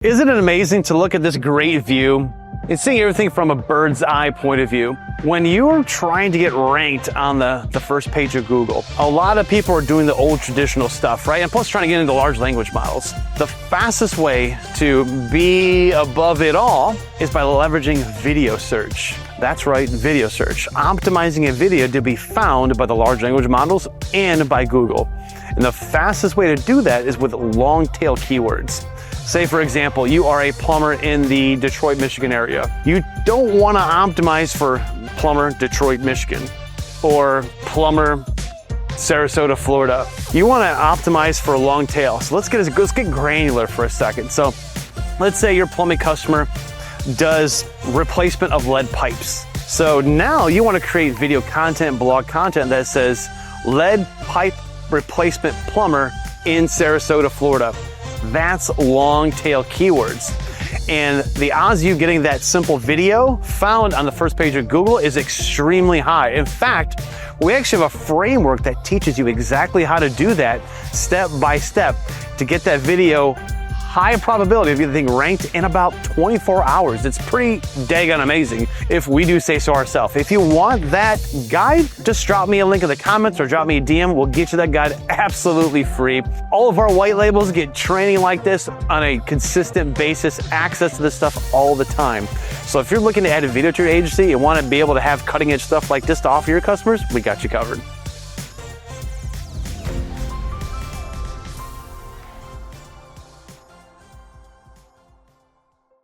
Isn't it amazing to look at this great view and seeing everything from a bird's eye point of view? When you're trying to get ranked on the first page of Google, a lot of people are doing the old traditional stuff, right? And plus trying to get into large language models. The fastest way to be above it all is by leveraging video search. That's right, video search. Optimizing a video to be found by the large language models and by Google. And the fastest way to do that is with long tail keywords. Say, for example, you are a plumber in the Detroit, Michigan area. You don't want to optimize for plumber, Detroit, Michigan, or plumber, Sarasota, Florida. You want to optimize for a long tail. So let's get granular for a second. So let's say your plumbing customer does replacement of lead pipes. So now you want to create video content, blog content that says lead pipe replacement plumber in Sarasota, Florida. That's long tail keywords. And the odds of you getting that simple video found on the first page of Google is extremely high. In fact, we actually have a framework that teaches you exactly how to do that step by step to get that video high probability of getting ranked in about 24 hours. It's pretty daggone amazing if we do say so ourselves. If you want that guide, just drop me a link in the comments or drop me a DM. We'll get you that guide absolutely free. All of our white labels get training like this on a consistent basis, access to this stuff all the time. So if you're looking to add a video to your agency and want to be able to have cutting edge stuff like this to offer your customers, we got you covered.